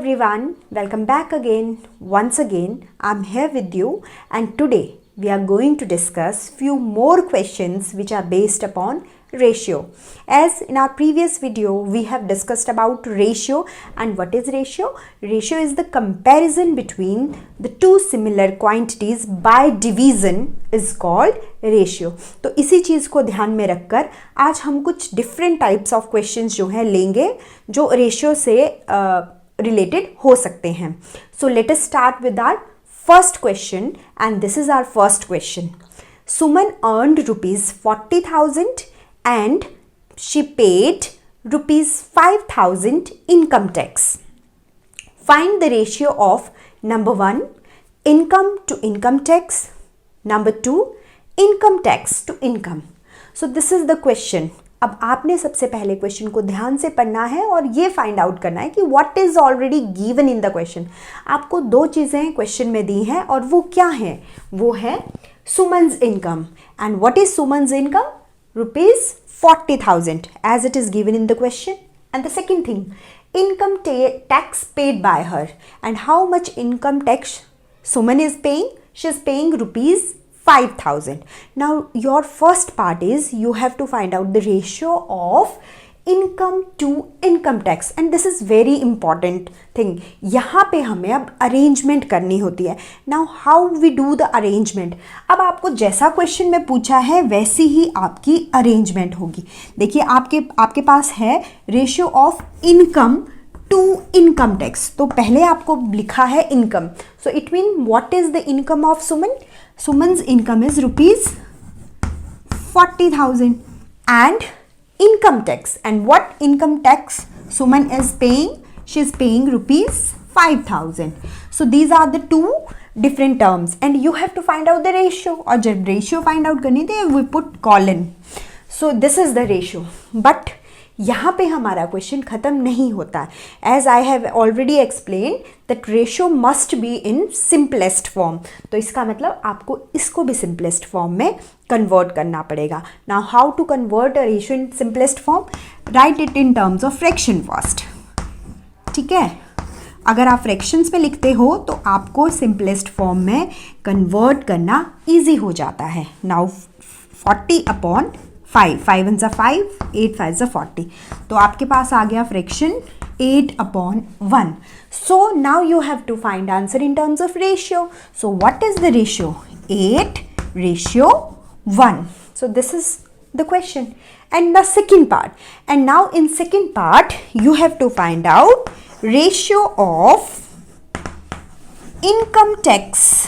everyone, welcome back again. Once again, I'm here with you, and today we are going to discuss few more questions which are based upon ratio. As in our previous video, we have discussed about ratio, and what is ratio? Ratio is the comparison between the two similar quantities by division is called ratio. तो इसी चीज़ को ध्यान में रखकर आज हम कुछ different types of questions जो हैं लेंगे जो रेशियो से रिलेटेड हो सकते हैं. So let us start with our first question, and this is our first question. Suman earned ₹40,000 and she paid ₹5,000 income tax. Find the ratio of number 1 income to income tax, number 2 income tax to income. So this is the question. अब आपने सबसे पहले question को ध्यान से पढ़ना है और ये फाइंड आउट करना है कि what is already given in the question. आपको दो चीज़ें क्वेश्चन में दी हैं और वो क्या है? वो है Suman's income. And what is Suman's income? ₹40,000 as it is given in the question. And the second thing, income tax paid by her. And how much income tax Suman is paying? She is paying ₹5,000. Now your first part is you have to find out the ratio of income to income tax, and this is very important thing. यहाँ पे हमें अब arrangement करनी होती है. Now how we do the arrangement. अब आपको जैसा क्वेश्चन में पूछा है वैसी ही आपकी अरेंजमेंट होगी. देखिए आपके पास है ratio of income to income tax. तो पहले आपको लिखा है income. So it mean what is the income of Suman? Suman's income is ₹40,000 and income tax. And what income tax Suman is paying? She is paying ₹5,000. So these are the two different terms, and you have to find out the ratio. और जब ratio find out करनी थी we put colon. So this is the ratio. But यहाँ पे हमारा question ख़त्म नहीं होता. As I have already explain that ratio must be in simplest form. तो इसका मतलब आपको इसको भी सिंपलेस्ट फॉर्म में कन्वर्ट करना पड़ेगा. Now how to convert a ratio in simplest form? Write it in terms of fraction first. ठीक है, अगर आप फ्रैक्शंस में लिखते हो तो आपको सिंपलेस्ट फॉर्म में कन्वर्ट करना ईजी हो जाता है. नाउ 40/5, 5 1 5, 8 5 40. तो आपके पास आ गया fraction 8/1. So now you have to find answer in terms of ratio. So what is the ratio? 8:1. So this is the question. And the second part. And now in second part you have to find out ratio of income tax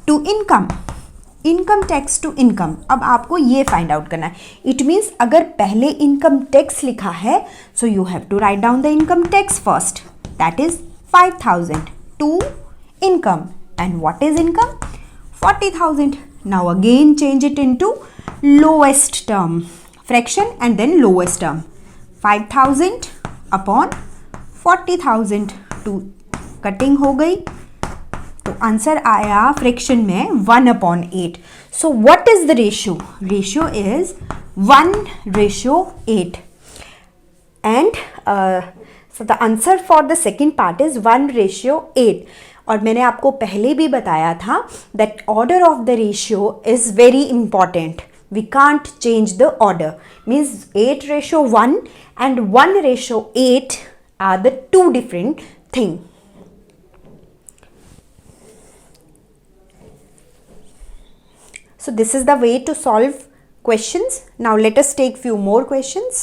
to income. Income tax to income. अब आपको ये find out करना है. It means अगर पहले income tax लिखा है so you have to write down the income tax first. That is 5,000 to income. And what is income? 40,000. Now again change it into lowest term fraction and then lowest term. 5,000/40,000. टू cutting हो गई तो answer आया fraction में 1/8. So what is the ratio? Ratio is 1:8. And so the answer for the second part is 1:8. और मैंने आपको पहले भी बताया था that order of the ratio is very important. We can't change the order. Means 8:1 and 1:8 are the two different thing. So this is the way to solve questions. Now let us take few more questions.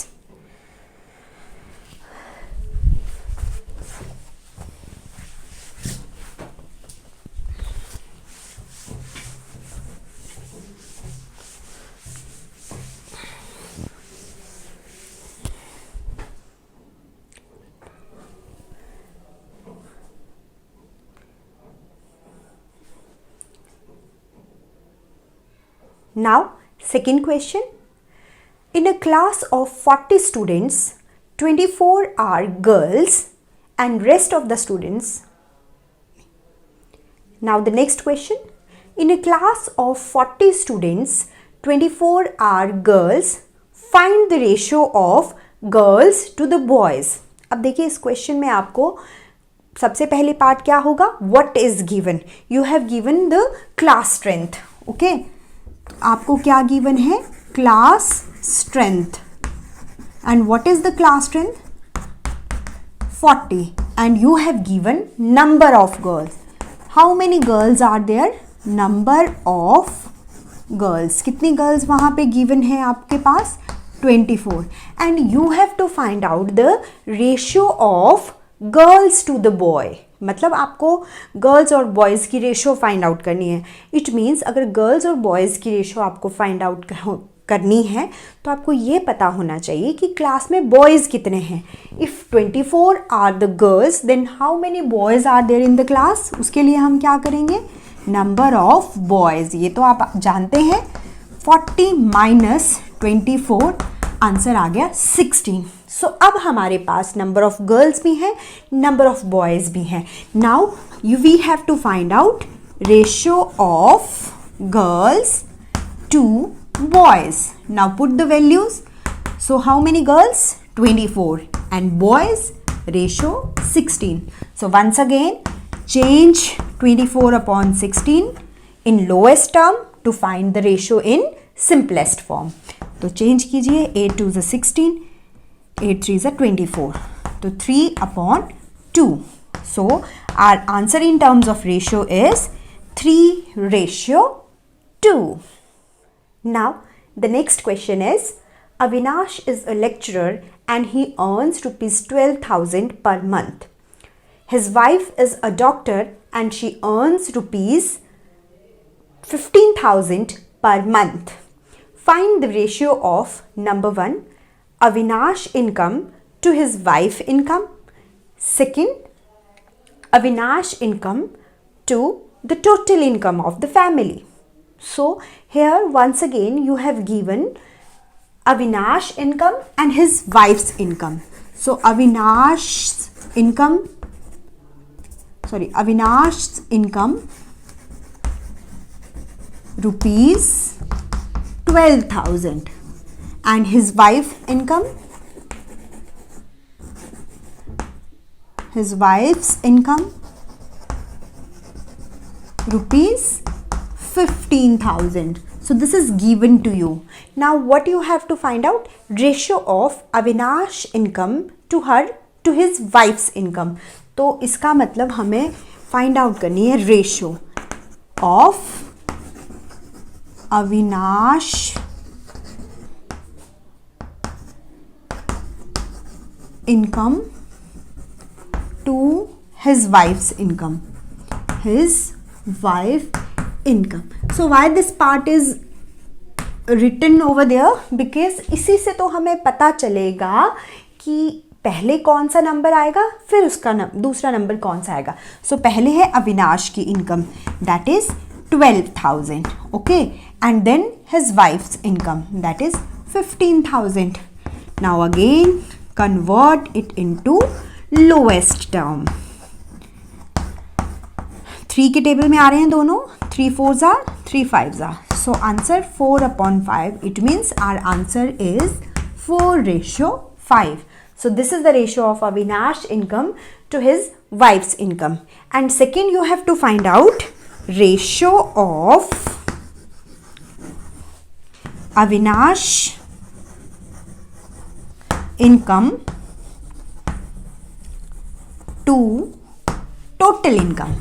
Now, second question. In a class of 40 students, 24 are girls and rest of the students. Now the next question. In a class of 40 students, 24 are girls. Find the ratio of girls to the boys. अब देखिए इस question में आपको सबसे पहले part क्या होगा, what is given, you have given the class strength. Okay, आपको क्या गिवन है, class strength, and what is the class strength, 40, and you have given number of girls, how many girls are there, number of girls, कितनी girls वहां पे given है आपके पास, 24, and you have to find out the ratio of girls to the boy, मतलब आपको girls और boys की रेशो फाइंड आउट करनी है। इट मीन्स अगर गर्ल्स और बॉयज़ की रेशो आपको फाइंड आउट करनी है तो आपको ये पता होना चाहिए कि क्लास में बॉयज़ कितने हैं। If 24 are the girls then how many boys are there in the class, उसके लिए हम क्या करेंगे, नंबर ऑफ बॉयज़, ये तो आप जानते हैं, 40 माइनस 24, आंसर आ गया 16। सो अब हमारे पास नंबर ऑफ गर्ल्स भी हैं, नंबर ऑफ बॉयज़ भी हैं। Now we have to find out ratio of girls to boys. Now put the values. So how many girls, 24, and boys ratio 16. So once again change 24 upon 16 in lowest term to find the ratio in simplest form. तो change कीजिए, 8 2 is 16, 8 3 is 24, तो 3 upon 2. So our answer in terms of ratio is 3:2. Now, the next question is, Avinash is a lecturer and he earns rupees 12,000 per month. His wife is a doctor and she earns rupees 15,000 per month. Find the ratio of number 1, Avinash income to his wife income. Second, Avinash income to the total income of the family. So here once again you have given Avinash income and his wife's income. So Avinash's income rupees 12,000 and his wife's income rupees 15,000. So this is given to you. Now what you have to find out, ratio of Avinash income to his wife's income. तो इसका मतलब हमें find out करनी है ratio of Avinash income to his wife's income. Income. So why this part is written over there? Because इसी से तो हमें पता चलेगा कि पहले कौन सा नंबर आएगा, फिर उसका दूसरा नंबर कौन सा आएगा. So पहले है अविनाश की income, that is 12,000, okay, and then his wife's income, that is 15,000. Now again convert it into lowest term. 3 के टेबल में आ रहे हैं दोनों, 3 4s are 3 5s are. So answer 4/5. It means our answer is 4:5. So this is the ratio of Avinash income to his wife's income. And second, you have to find out ratio of Avinash income to total income.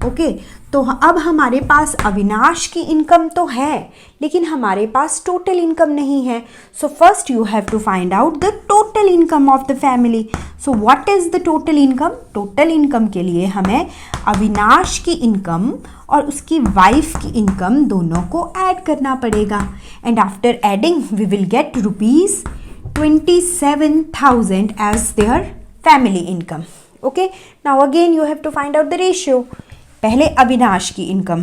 Okay, तो अब हमारे पास अविनाश की income तो है लेकिन हमारे पास total income नहीं है. So first you have to find out the total income of the family. So what is the total income? Total income के लिए हमें अविनाश की इनकम और उसकी वाइफ की इनकम दोनों को ऐड करना पड़ेगा. And after adding we will get rupees 27,000 as their family income. Okay, now again you have to find out the ratio. पहले अविनाश की इनकम.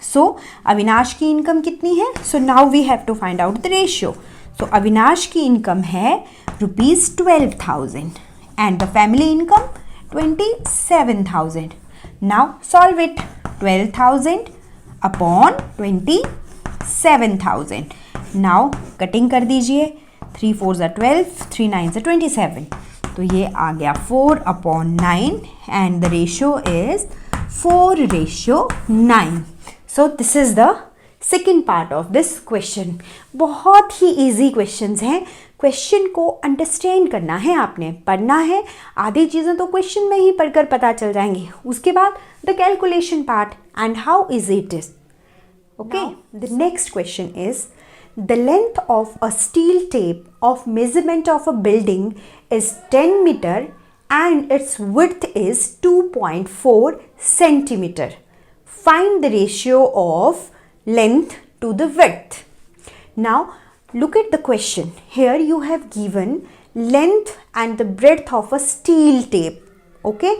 So अविनाश की इनकम कितनी है? So now we have to find out the ratio. So Avinash की income है rupees 12,000 and the family income 27,000. Now solve it. 12,000 upon 27,000. Now cutting कर दीजिए, 3 4s are 12, 3 9s are 27, तो ये आ गया 4/9 and the ratio is 4:9. So this is the second part of this question. बहुत ही easy questions हैं. Question को understand करना है, आपने पढ़ना है. आधी चीज़ें तो क्वेश्चन में ही पढ़कर पता चल जाएंगी. उसके बाद the calculation part and how easy it is. Okay, the next question is the length of a steel tape of measurement of a building is 10 meter and its width is 2.4 centimeter. Find the ratio of length to the width. Now look at the question. Here you have given length and the breadth of a steel tape. Okay,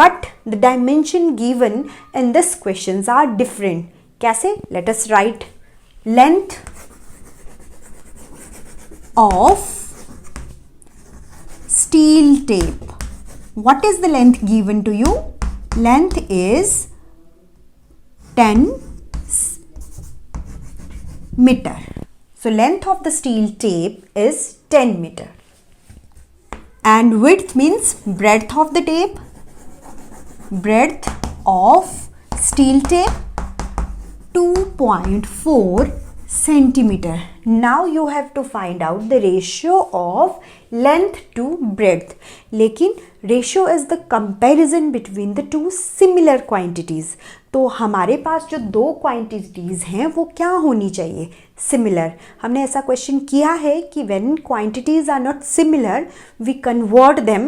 but the dimension given in this questions are different. कैसे? Let us write length of steel tape. What is the length given to you? Length is 10 meter. So length of the steel tape is 10 meter. And width means breadth of the tape. Breadth of steel tape 2.4 centimeter. Now you have to find out the ratio of length to breadth. लेकिन ratio is the comparison between the two similar quantities. तो हमारे पास जो दो quantities हैं वो क्या होनी चाहिए? Similar. हमने ऐसा क्वेश्चन किया है कि when quantities are not similar, we convert them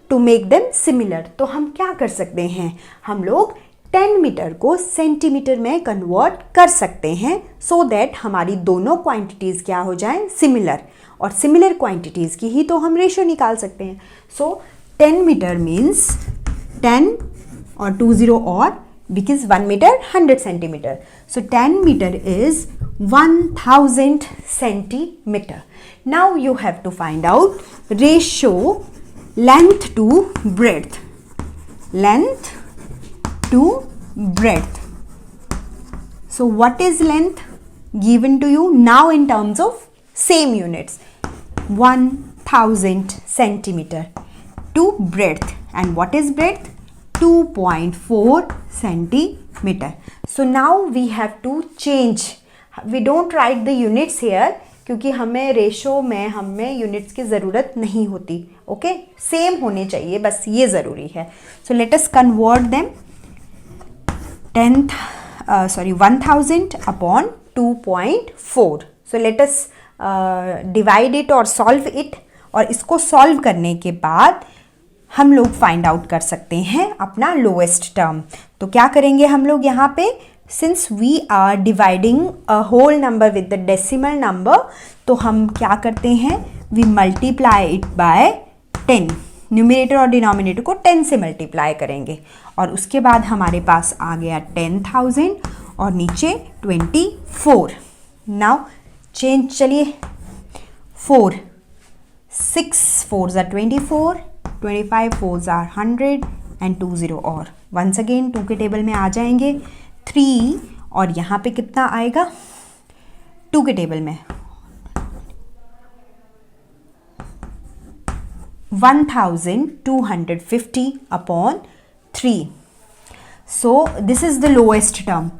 to make them similar. तो हम क्या कर सकते हैं? हम लोग 10 मीटर को सेंटीमीटर में कन्वर्ट कर सकते हैं सो दैट हमारी दोनों क्वांटिटीज़ क्या हो जाएं? सिमिलर. और सिमिलर क्वांटिटीज़ की ही तो हम रेशियो निकाल सकते हैं. सो 10 मीटर मीन्स 10 और 20 और because 1 metre 100 centimetres. So 10 metre is 1000 centimetres. Now you have to find out ratio length to breadth. Length to breadth. So what is length given to you now in terms of same units? 1000 centimeter to breadth. And what is breadth? 2.4 centimeter. So now we have to change. We don't write the units here क्योंकि हमें ratio में हमें units की ज़रूरत नहीं होती. Okay, same होने चाहिए, बस ये ज़रूरी है. सो let us convert them. 1000 upon 2.4. So let us divide it or solve it. और इसको सॉल्व करने के बाद हम लोग फाइंड आउट कर सकते हैं अपना लोएस्ट टर्म. तो क्या करेंगे हम लोग यहाँ पे? Since we are dividing a whole number with the decimal number, तो हम क्या करते हैं? We multiply it by 10. Numerator और डिनोमिनेटर को 10 से मल्टीप्लाई करेंगे और उसके बाद हमारे पास आ गया 10,000 और नीचे 24. नाउ चेंज, चलिए 4 6 4s are 24, 25 4s are 100 and 20 और वंस अगेन 2 के टेबल में आ जाएंगे. 3 और यहाँ पे कितना आएगा 2 के टेबल में? 1250 upon 3. So this is the lowest term,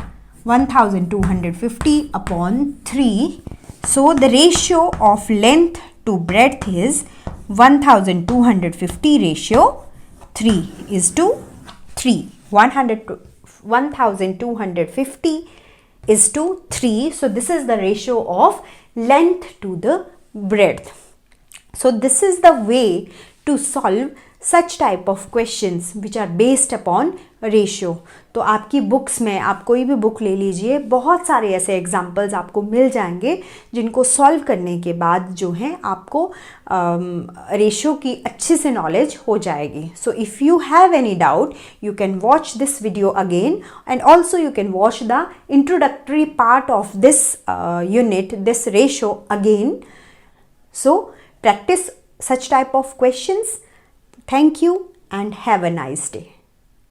1250 upon 3. So the ratio of length to breadth is 1250 ratio 3 is to 3. 1250 is to 3. So this is the ratio of length to the breadth. So this is the way to solve such type of questions which are based upon ratio. तो आपकी books में, आप कोई भी book ले लीजिए, बहुत सारे ऐसे एग्जाम्पल्स आपको मिल जाएंगे जिनको सॉल्व करने के बाद जो है आपको रेशियो की अच्छे से नॉलेज हो जाएगी. So if you have any doubt you can watch this video again and also you can watch the introductory part of this unit, this ratio again. So practice such type of questions. Thank you and have a nice day.